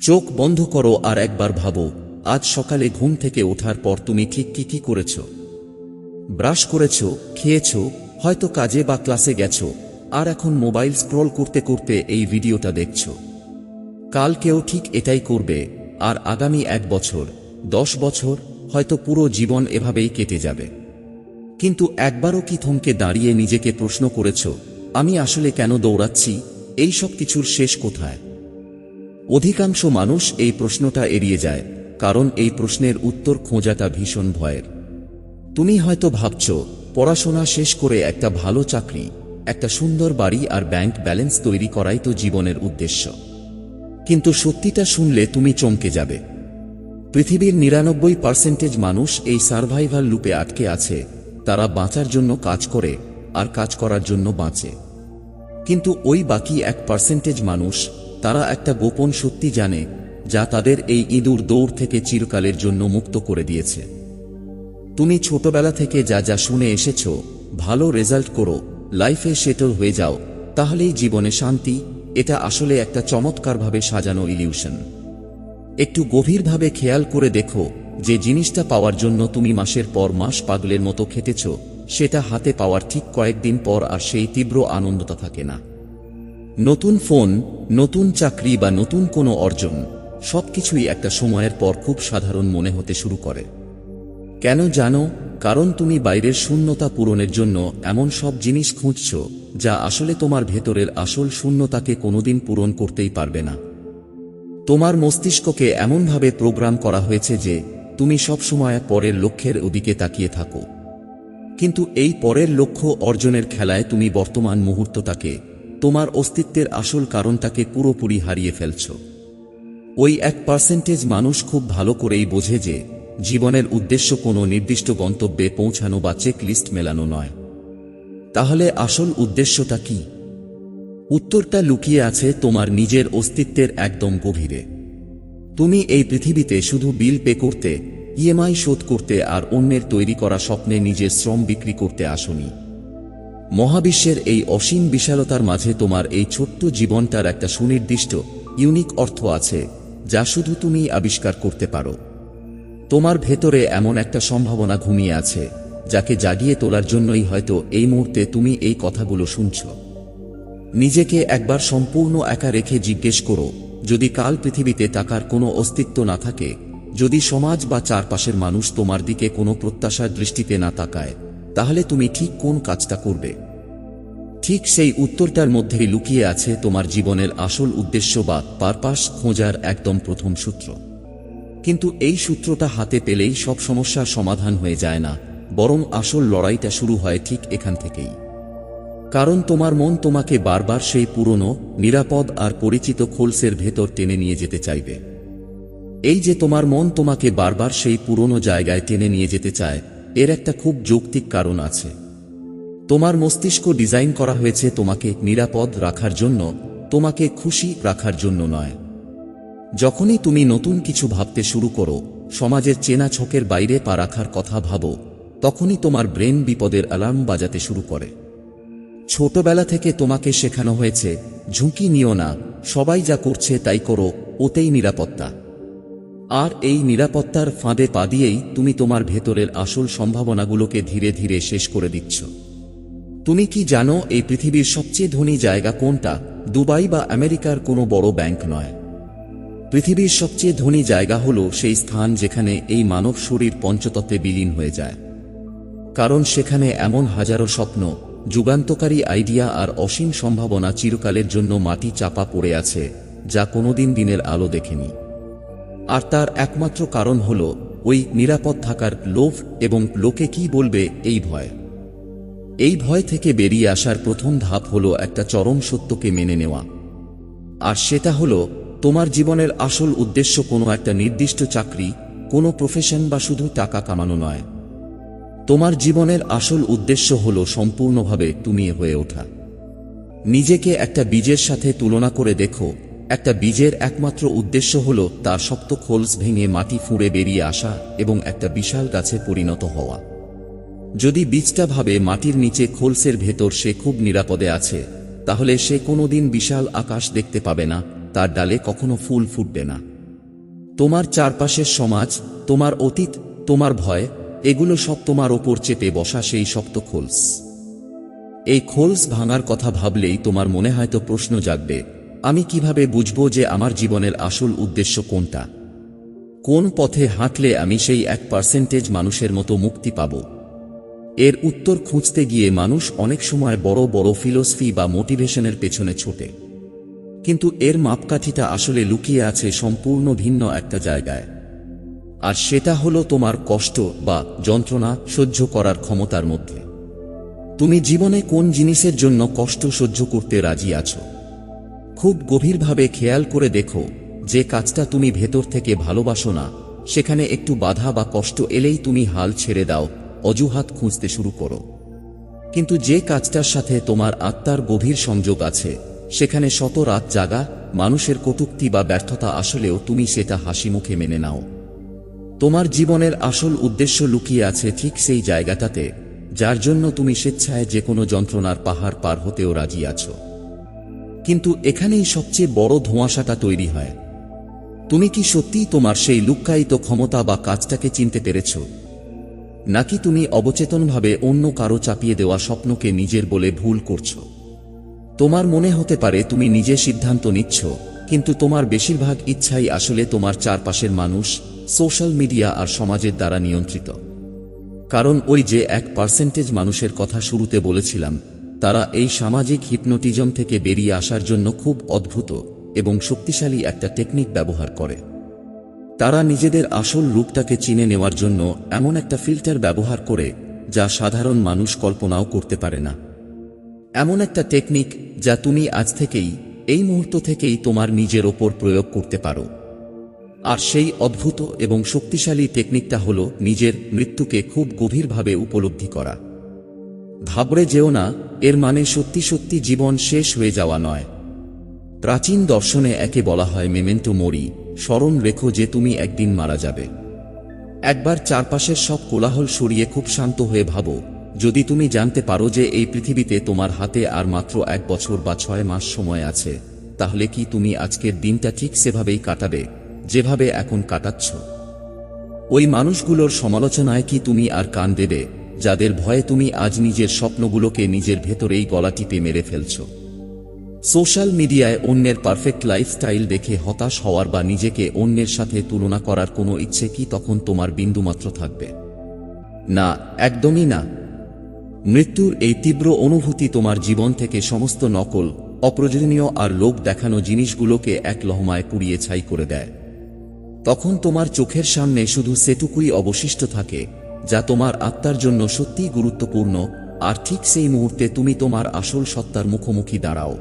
চোখ বন্ধ করো আর একবার ভাবো, আজ সকালে ঘুম থেকে ওঠার পর তুমি ঠিক কি করেছ। ব্রাশ করেছ, খেয়েছ, হয়তো কাজে বা ক্লাসে গেছ, আর এখন মোবাইল স্ক্রল করতে করতে এই ভিডিওটা দেখছ। কাল কেউ ঠিক এটাই করবে, আর আগামী 1 বছর, 10 বছর, হয়তো পুরো জীবন এভাবেই কেটে যাবে। কিন্তু একবারও কি থমকে দাঁড়িয়ে নিজেকে প্রশ্ন করেছ, আমি আসলে কেন দৌড়াচ্ছি, এই সব কিছুর শেষ কোথায়? অধিকাংশ মানুষ এই প্রশ্নটা এড়িয়ে যায়, কারণ এই প্রশ্নের উত্তর খোঁজাটা ভীষণ ভয়ের। তুমি হয়তো ভাবছ, পড়াশোনা শেষ করে একটা ভালো চাকরি, একটা সুন্দর বাড়ি আর ব্যাংক ব্যালেন্স তৈরি করাই তো জীবনের উদ্দেশ্য। কিন্তু সত্যিটা শুনলে তুমি চমকে যাবে। পৃথিবীর 99% মানুষ এই সারভাইভাল লুপে আটকে আছে। তারা বাঁচার জন্য কাজ করে, আর কাজ করার জন্য বাঁচে। কিন্তু ওই বাকি 1% মানুষ, তারা একটা গোপন সত্যি জানে, যা তাদের এই ইঁদুর দৌড় থেকে চিরকালের জন্য মুক্ত করে দিয়েছে। তুমি ছোটবেলা থেকে যা যা শুনে এসেছ, ভালো রেজাল্ট করো, লাইফে সেটেল হয়ে যাও, তাহলেই জীবনে শান্তি, এটা আসলে একটা চমৎকারভাবে সাজানো ইলিউশন। একটু গভীরভাবে খেয়াল করে দেখো, যে জিনিসটা পাওয়ার জন্য তুমি মাসের পর মাস পাগলের মতো খেটেছ, সেটা হাতে পাওয়ার ঠিক কয়েকদিন পর আর সেই তীব্র আনন্দটা থাকে না। নতুন ফোন, নতুন চাকরি বা নতুন কোনো অর্জন, সবকিছুই একটা সময়ের পর খুব সাধারণ মনে হতে শুরু করে। কেন জানো? কারণ তুমি বাইরের শূন্যতা পূরণের জন্য এমন সব জিনিস খুঁজছ, যা আসলে তোমার ভেতরের আসল শূন্যতাকে কোনোদিন পূরণ করতেই পারবে না। তোমার মস্তিষ্ককে এমনভাবে প্রোগ্রাম করা হয়েছে যে তুমি সবসময় পরের লক্ষ্যের ওদিকে তাকিয়ে থাকো। কিন্তু এই পরের লক্ষ্য অর্জনের খেলায় তুমি বর্তমান মুহূর্তটাকে, তোমার অস্তিত্বের আসল কারণটাকে পুরোপুরি হারিয়ে ফেলছ। ওই 1% মানুষ খুব ভালো করেই বোঝে যে জীবনের উদ্দেশ্য কোনো নির্দিষ্ট গন্তব্যে পৌঁছানো বা চেক লিস্ট মেলানো নয়। তাহলে আসল উদ্দেশ্যটা কি? উত্তরটা লুকিয়ে আছে তোমার নিজের অস্তিত্বের একদম গভীরে। তুমি এই পৃথিবীতে শুধু বিল পে করতে, ইএমআই শোধ করতে আর অন্যের তৈরি করা স্বপ্নে নিজের শ্রম বিক্রি করতে আসোনি। মহাবিশ্বের এই অসীম বিশালতার মাঝে তোমার এই ছোট্ট জীবনটার একটা সুনির্দিষ্ট, ইউনিক অর্থ আছে, যা শুধু তুমি আবিষ্কার করতে পারো। তোমার ভেতরে এমন একটা সম্ভাবনা ঘুমিয়ে আছে, যাকে জাগিয়ে তোলার জন্যই হয়তো এই মুহূর্তে তুমি এই কথাগুলো শুনছ। নিজেকে একবার সম্পূর্ণ একা রেখে জিজ্ঞেস করো, যদি কাল পৃথিবীতে টাকার কোনো অস্তিত্ব না থাকে, যদি সমাজ বা চারপাশের মানুষ তোমার দিকে কোনো প্রত্যাশার দৃষ্টিতে না তাকায়, তাহলে তুমি ঠিক কোন কাজটা করবে? ঠিক সেই উত্তরটার মধ্যেই লুকিয়ে আছে তোমার জীবনের আসল উদ্দেশ্য বা পারপাস খোঁজার একদম প্রথম সূত্র। কিন্তু এই সূত্রটা হাতে পেলেই সব সমস্যার সমাধান হয়ে যায় না, বরং আসল লড়াইটা শুরু হয় ঠিক এখান থেকেই। কারণ তোমার মন তোমাকে বারবার সেই পুরনো, নিরাপদ আর পরিচিত খোলসের ভেতর টেনে নিয়ে যেতে চাইবে। এই যে তোমার মন তোমাকে বারবার সেই পুরনো জায়গায় টেনে নিয়ে যেতে চায়, এর একটা খুব যৌক্তিক কারণ আছে। তোমার মস্তিষ্ক ডিজাইন করা হয়েছে তোমাকে নিরাপদ রাখার জন্য, তোমাকে খুশি রাখার জন্য নয়। যখনই তুমি নতুন কিছু ভাবতে শুরু করো, সমাজের চেনা ছকের বাইরে পা রাখার কথা ভাবো, তখনই তোমার ব্রেন বিপদের অ্যালার্ম বাজাতে শুরু করে। ছোটবেলা থেকে তোমাকে শেখানো হয়েছে, ঝুঁকি নিও না, সবাই যা করছে তাই করো, ওতেই নিরাপত্তা। আর এই নিরাপত্তার ফাঁদে পা দিয়েই তুমি তোমার ভেতরের আসল সম্ভাবনাগুলোকে ধীরে ধীরে শেষ করে দিচ্ছ। তুমি কি জানো এই পৃথিবীর সবচেয়ে ধনী জায়গা কোনটা? দুবাই বা আমেরিকার কোনো বড় ব্যাংক নয়। পৃথিবীর সবচেয়ে ধনী জায়গা হলো সেই স্থান যেখানে এই মানব শরীর পঞ্চতত্ত্বে বিলীন হয়ে যায়। কারণ সেখানে এমন হাজারো স্বপ্ন, যুগান্তকারী আইডিয়া আর অসীম সম্ভাবনা চিরকালের জন্য মাটি চাপা পড়ে আছে, যা কোনোদিন দিনের আলো দেখেনি। আর তার একমাত্র কারণ হল ওই নিরাপদ থাকার লোভ এবং লোকে কি বলবে এই ভয়। এই ভয় থেকে বেরিয়ে আসার প্রথম ধাপ হলো একটা চরম সত্যকে মেনে নেওয়া। আর সেটা হলো, তোমার জীবনের আসল উদ্দেশ্য কোনো একটা নির্দিষ্ট চাকরি, কোনো প্রফেশন বা শুধু টাকা কামানো নয়। তোমার জীবনের আসল উদ্দেশ্য হলো সম্পূর্ণভাবে তুমি হয়ে ওঠা। নিজেকে একটা বীজের সাথে তুলনা করে দেখো। একটা বীজের একমাত্র উদ্দেশ্য হলো তার শক্ত খোলস ভেঙে মাটি ফুঁড়ে বেরিয়ে আসা এবং একটা বিশাল গাছে পরিণত হওয়া। যদি বীজটা ভাবে মাটির নিচে খোলসের ভেতর সে খুব নিরাপদে আছে, তাহলে সে কোনোদিন বিশাল আকাশ দেখতে পাবে না, তার ডালে কখনো ফুল ফুটবে না। তোমার চারপাশের সমাজ, তোমার অতীত, তোমার ভয়, এগুলো সব তোমার ওপর চেপে বসা সেই শক্ত খোলস। এই খোলস ভাঙার কথা ভাবলেই তোমার মনে হয়তো প্রশ্ন জাগবে, আমি কিভাবে বুঝবো যে আমার জীবনের আসল উদ্দেশ্য কোনটা? কোন পথে হাঁটলে আমি সেই 1% মানুষের মতো মুক্তি পাব? এর উত্তর খুঁজতে গিয়ে মানুষ অনেক সময় বড় বড় ফিলোসফি বা মোটিভেশনের পেছনে ছোটে, কিন্তু এর মাপকাঠিটা আসলে লুকিয়ে আছে সম্পূর্ণ ভিন্ন একটা জায়গায়। আর সেটা হলো তোমার কষ্ট বা যন্ত্রণা সহ্য করার ক্ষমতার মধ্যে। তুমি জীবনে কোন জিনিসের জন্য কষ্ট সহ্য করতে রাজি আছো? খুব গভীরভাবে খেয়াল করে দেখো, যে কাজটা তুমি ভেতর থেকে ভালোবাসো না, সেখানে একটু বাধা বা কষ্ট এলেই তুমি হাল ছেড়ে দাও, অজুহাত খুঁজতে শুরু করো। কিন্তু যে কাজটার সাথে তোমার আত্মার গভীর সংযোগ আছে, সেখানে শত রাত জাগা, মানুষের কটূক্তি বা ব্যর্থতা আসলেও তুমি সেটা হাসিমুখে মেনে নাও। তোমার জীবনের আসল উদ্দেশ্য লুকিয়ে আছে ঠিক সেই জায়গাটাতে, যার জন্য তুমি স্বেচ্ছায় যে কোনো যন্ত্রণার পাহাড় পার হতেও রাজি আছো। কিন্তু এখানেই সবচেয়ে বড় ধোঁয়াশাটা তৈরি হয়। তুমি কি সত্যিই তোমার সেই লুক্কায়িত ক্ষমতা বা কাজটাকে চিনতে পেরেছ? নাকি তুমি অবচেতনভাবে অন্য কারো চাপিয়ে দেওয়া স্বপ্নকে নিজের বলে ভুল করছো? তোমার মনে হতে পারে তুমি নিজে সিদ্ধান্ত নিচ্ছ, কিন্তু তোমার বেশিরভাগ ইচ্ছাই আসলে তোমার চারপাশের মানুষ, সোশ্যাল মিডিয়া আর সমাজের দ্বারা নিয়ন্ত্রিত। কারণ ওই যে 1% মানুষের কথা শুরুতে বলেছিলাম, তারা এই সামাজিক হিপনোটিজম থেকে বেরিয়ে আসার জন্য খুব অদ্ভুত এবং শক্তিশালী একটা টেকনিক ব্যবহার করে। তারা নিজেদের আসল রূপটাকে চিনে নেওয়ার জন্য এমন একটা ফিল্টার ব্যবহার করে, যা সাধারণ মানুষ কল্পনাও করতে পারে না। এমন একটা টেকনিক যা তুমি আজ থেকেই, এই মুহূর্ত থেকেই তোমার নিজের ওপর প্রয়োগ করতে পারো। আর সেই অদ্ভুত এবং শক্তিশালী টেকনিকটা হলো নিজের মৃত্যুকে খুব গভীরভাবে উপলব্ধি করা। ঘাবড়ে যেও না, এর মানে সত্যি সত্যি জীবন শেষ হয়ে যাওয়া নয়। প্রাচীন দর্শনে একে বলা হয় মেমেন্টো মোরি, স্মরণ রেখো যে তুমি একদিন মারা যাবে। একবার চারপাশের সব কোলাহল সরিয়ে খুব শান্ত হয়ে ভাবো, যদি তুমি জানতে পারো যে এই পৃথিবীতে তোমার হাতে আর মাত্র 1 বছর বা 6 মাস সময় আছে, তাহলে কি তুমি আজকের দিনটা ঠিক সেভাবেই কাটাবে যেভাবে এখন কাটাচ্ছ? ওই মানুষগুলোর সমালোচনায় কি তুমি আর কান দেবে, যাদের ভয়ে তুমি আজ নিজের স্বপ্নগুলোকে নিজের ভেতরেই গলা টিপে মেরে ফেলছ? সোশ্যাল মিডিয়ায় অন্যের পারফেক্ট লাইফস্টাইল দেখে হতাশ হওয়ার বা নিজেকে অন্যের সাথে তুলনা করার কোনো ইচ্ছে কি তখন তোমার বিন্দুমাত্র থাকবে? না, একদমই না। মৃত্যুর এই তীব্র অনুভূতি তোমার জীবন থেকে সমস্ত নকল, অপ্রয়োজনীয় আর লোক দেখানো জিনিসগুলোকে এক লহমায় পুড়িয়ে ছাই করে দেয়। তখন তোমার চোখের সামনে শুধু সেটুকুই অবশিষ্ট থাকে যা তোমার আত্মার জন্য সত্যিই গুরুত্বপূর্ণ, আর ঠিক সেই মুহূর্তে তুমি তোমার আসল সত্তার মুখোমুখি দাঁড়াও।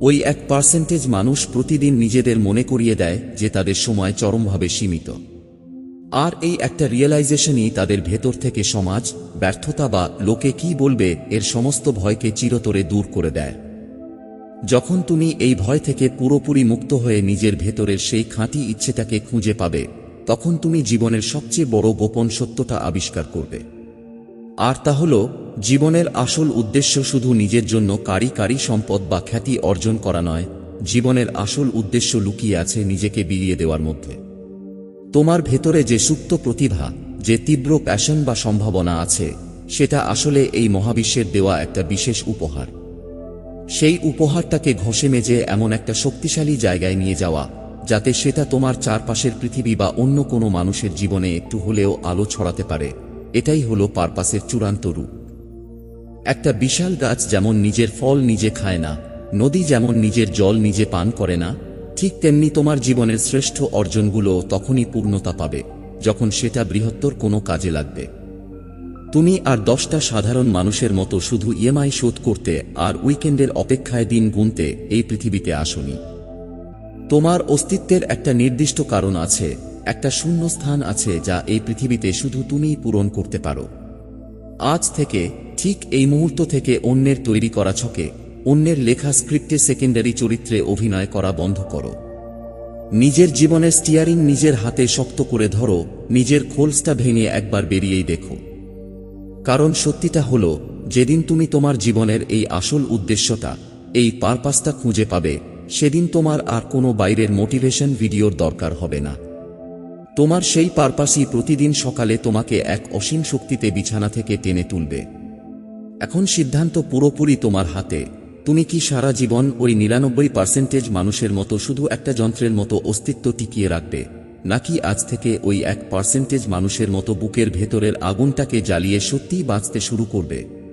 ওই 1% মানুষ প্রতিদিন নিজেদের মনে করিয়ে দেয় যে তাদের সময় চরমভাবে সীমিত। আর এই একটা রিয়েলাইজেশনই তাদের ভেতর থেকে সমাজ, ব্যর্থতা বা লোকে কি বলবে এর সমস্ত ভয়কে চিরতরে দূর করে দেয়। যখন তুমি এই ভয় থেকে পুরোপুরি মুক্ত হয়ে নিজের ভেতরের সেই খাঁটি ইচ্ছেটাকে খুঁজে পাবে, তখন তুমি জীবনের সবচেয়ে বড় গোপন সত্যটা আবিষ্কার করবে। আর তা হলো, জীবনের আসল উদ্দেশ্য শুধু নিজের জন্য কারি সম্পদ বা খ্যাতি অর্জন করা নয়। জীবনের আসল উদ্দেশ্য লুকিয়ে আছে নিজেকে বিলিয়ে দেওয়ার মধ্যে। তোমার ভেতরে যে সুপ্ত প্রতিভা, যে তীব্র প্যাশন বা সম্ভাবনা আছে, সেটা আসলে এই মহাবিশ্বের দেওয়া একটা বিশেষ উপহার। সেই উপহারটাকে ঘষে মেজে এমন একটা শক্তিশালী জায়গায় নিয়ে যাওয়া, যাতে সেটা তোমার চারপাশের পৃথিবী বা অন্য কোনো মানুষের জীবনে একটু হলেও আলো ছড়াতে পারে, এটাই হলো পারপাসের চূড়ান্ত রূপ। একটা বিশাল গাছ যেমন নিজের ফল নিজে খায় না, নদী যেমন নিজের জল নিজে পান করে না, ঠিক তেমনি তোমার জীবনের শ্রেষ্ঠ অর্জনগুলো তখনই পূর্ণতা পাবে যখন সেটা বৃহত্তর কোনো কাজে লাগবে। তুমি আর 10টা সাধারণ মানুষের মতো শুধু ইএমআই শোধ করতে আর উইকেন্ডের অপেক্ষায় দিন গুনতে এই পৃথিবীতে আসোনি। তোমার অস্তিত্বের একটা নির্দিষ্ট কারণ আছে, একটা শূন্য স্থান আছে যা এই পৃথিবীতে শুধু তুমিই পূরণ করতে পারো। আজ থেকে, ঠিক এই মুহূর্ত থেকে অন্যের তৈরি করা ছকে, অন্যের লেখা স্ক্রিপ্টে সেকেন্ডারি চরিত্রে অভিনয় করা বন্ধ করো। নিজের জীবনের স্টিয়ারিং নিজের হাতে শক্ত করে ধরো, নিজের খোলসটা ভেঙে একবার বেরিয়েই দেখো। কারণ সত্যিটা হলো, যেদিন তুমি তোমার জীবনের এই আসল উদ্দেশ্যটা, এই পারপাসটা খুঁজে পাবে, সেদিন তোমার আর কোনো বাইরের মোটিভেশন ভিডিওর দরকার হবে না। তোমার সেই পারপাসই প্রতিদিন সকালে তোমাকে এক অসীম শক্তিতে বিছানা থেকে টেনে তুলবে। এখন সিদ্ধান্ত পুরোপুরি তোমার হাতে। তুমি কি সারা জীবন ওই 99% মানুষের মতো শুধু একটা যন্ত্রের মতো অস্তিত্ব টিকিয়ে রাখবে, নাকি আজ থেকে ওই 1% মানুষের মতো বুকের ভেতরের আগুনটাকে জ্বালিয়ে সত্যিই বাঁচতে শুরু করবে?